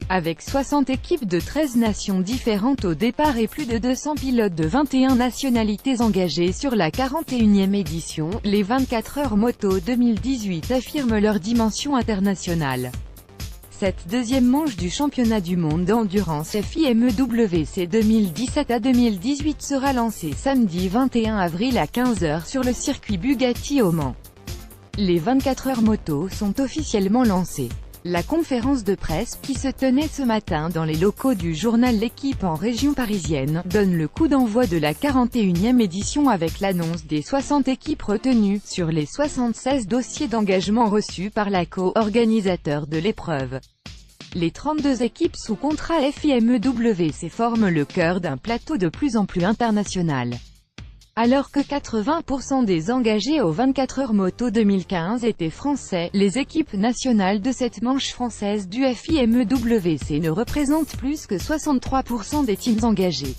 Avec 60 équipes de 13 nations différentes au départ et plus de 200 pilotes de 21 nationalités engagés sur la 41e édition, les 24 heures moto 2018 affirment leur dimension internationale. Cette deuxième manche du championnat du monde d'endurance FIME-WC 2017 à 2018 sera lancée samedi 21 avril à 15 h sur le circuit Bugatti au Mans. Les 24 heures moto sont officiellement lancées. La conférence de presse, qui se tenait ce matin dans les locaux du journal L'Équipe en région parisienne, donne le coup d'envoi de la 41e édition avec l'annonce des 60 équipes retenues, sur les 76 dossiers d'engagement reçus par la co-organisateur de l'épreuve. Les 32 équipes sous contrat FIME-WC forment le cœur d'un plateau de plus en plus international. Alors que 80% des engagés aux 24 heures moto 2015 étaient français, les équipes nationales de cette manche française du FIME-WC ne représentent plus que 63% des teams engagés.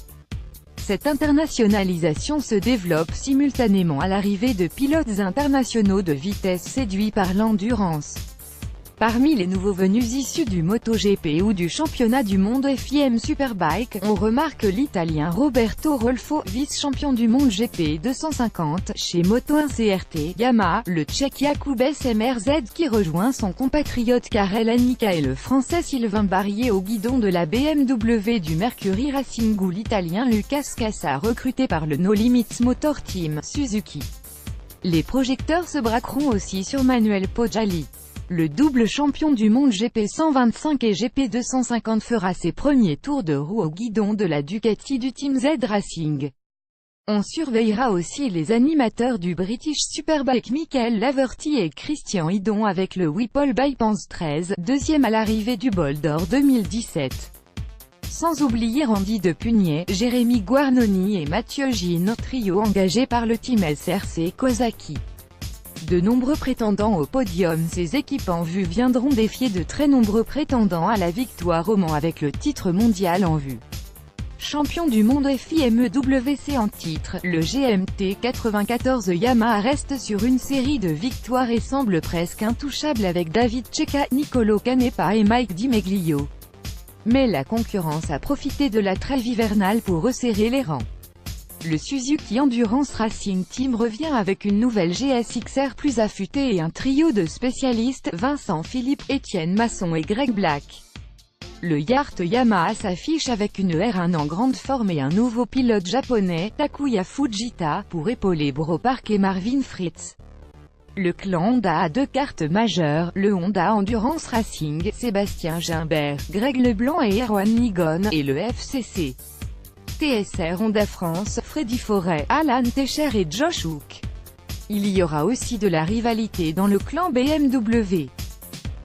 Cette internationalisation se développe simultanément à l'arrivée de pilotes internationaux de vitesse séduits par l'endurance. Parmi les nouveaux venus issus du MotoGP ou du championnat du monde FIM Superbike, on remarque l'Italien Roberto Rolfo, vice-champion du monde GP 250, chez Moto1 CRT, Yamaha, le Tchèque Jakub Smrz qui rejoint son compatriote Karel Anika et le Français Sylvain Barrier au guidon de la BMW du Mercury Racing ou l'Italien Lucas Cassa recruté par le No Limits Motor Team, Suzuki. Les projecteurs se braqueront aussi sur Manuel Poggiali. Le double champion du monde GP 125 et GP 250 fera ses premiers tours de roue au guidon de la Ducati du Team Z Racing. On surveillera aussi les animateurs du British Superbike Michael Laverty et Christian Hidon avec le Whipple Bypass 13, deuxième à l'arrivée du Bol d'Or 2017. Sans oublier Randy de Pugnet, Jérémy Guarnoni et Mathieu Gino, trio engagé par le Team SRC Kawasaki. De nombreux prétendants au podium, ces équipes en vue viendront défier de très nombreux prétendants à la victoire au Mans avec le titre mondial en vue. Champion du monde FIME-WC en titre, le GMT 94 Yamaha reste sur une série de victoires et semble presque intouchable avec David Checa, Nicolo Canepa et Mike Di Meglio. Mais la concurrence a profité de la trêve hivernale pour resserrer les rangs. Le Suzuki Endurance Racing Team revient avec une nouvelle GSXR plus affûtée et un trio de spécialistes, Vincent Philippe, Étienne Masson et Greg Black. Le Yacht Yamaha s'affiche avec une R1 en grande forme et un nouveau pilote japonais, Takuya Fujita, pour épauler Bro Park et Marvin Fritz. Le clan Honda a deux cartes majeures, le Honda Endurance Racing, Sébastien Gimbert, Greg Leblanc et Erwan Nigon, et le FCC. TSR Honda France, Freddy Forêt, Alan Techer et Josh Hook. Il y aura aussi de la rivalité dans le clan BMW.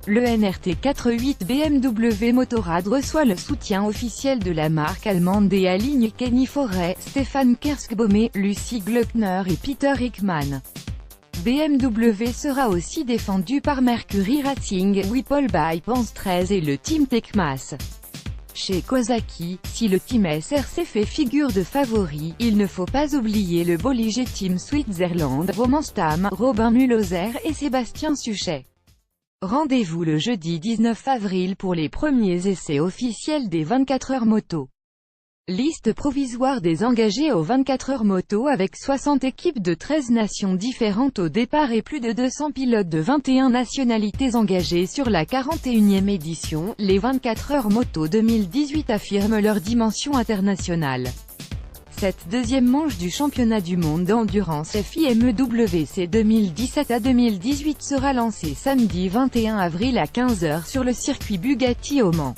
Le NRT 48 BMW Motorrad reçoit le soutien officiel de la marque allemande et aligne Kenny Forêt, Stéphane Kerskbaume, Lucy Gluckner et Peter Hickman. BMW sera aussi défendu par Mercury Racing, Whipple Bypass 13 et le Team Tecmas. Chez Kawasaki, si le Team SRC fait figure de favori, il ne faut pas oublier le Bolliger Team Switzerland, Roman Stam, Robin Mulhoser et Sébastien Suchet. Rendez-vous le jeudi 19 avril pour les premiers essais officiels des 24 heures moto. Liste provisoire des engagés aux 24 heures moto avec 60 équipes de 13 nations différentes au départ et plus de 200 pilotes de 21 nationalités engagés sur la 41e édition, les 24 heures moto 2018 affirment leur dimension internationale. Cette deuxième manche du championnat du monde d'endurance FIME-WC 2017 à 2018 sera lancée samedi 21 avril à 15 h sur le circuit Bugatti au Mans.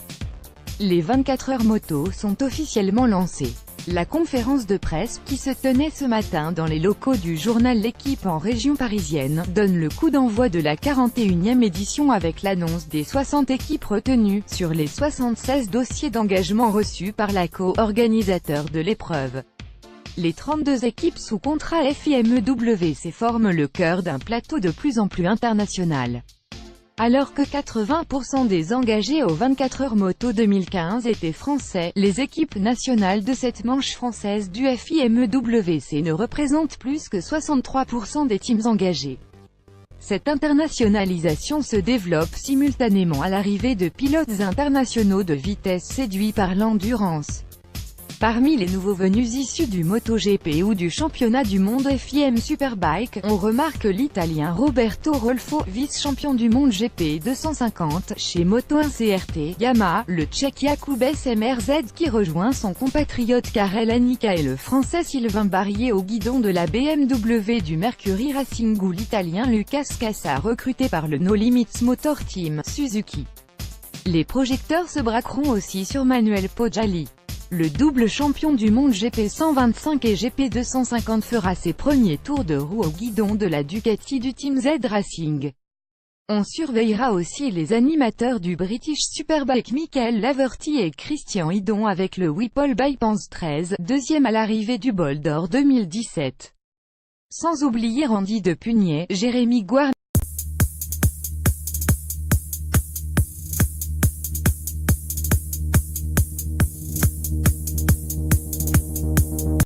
Les 24 heures moto sont officiellement lancées. La conférence de presse, qui se tenait ce matin dans les locaux du journal L'Équipe en région parisienne, donne le coup d'envoi de la 41e édition avec l'annonce des 60 équipes retenues, sur les 76 dossiers d'engagement reçus par la co-organisateur de l'épreuve. Les 32 équipes sous contrat FIME-WC forment le cœur d'un plateau de plus en plus international. Alors que 80% des engagés aux 24 heures moto 2015 étaient français, les équipes nationales de cette manche française du FIME-WC ne représentent plus que 63% des teams engagés. Cette internationalisation se développe simultanément à l'arrivée de pilotes internationaux de vitesse séduits par l'endurance. Parmi les nouveaux venus issus du MotoGP ou du championnat du monde FIM Superbike, on remarque l'Italien Roberto Rolfo, vice-champion du monde GP 250 chez Moto1 CRT Yamaha, le Tchèque Jakub Smrz qui rejoint son compatriote Karel Anika et le Français Sylvain Barrier au guidon de la BMW du Mercury Racing ou l'Italien Lucas Cassa recruté par le No Limits Motor Team Suzuki. Les projecteurs se braqueront aussi sur Manuel Poggiali. Le double champion du monde GP 125 et GP 250 fera ses premiers tours de roue au guidon de la Ducati du Team Z Racing. On surveillera aussi les animateurs du British Superbike Michael Laverty et Christian Hidon avec le Whipple Bypass 13, deuxième à l'arrivée du Bol d'Or 2017. Sans oublier Andy Depugnet, Jérémy Guarnier,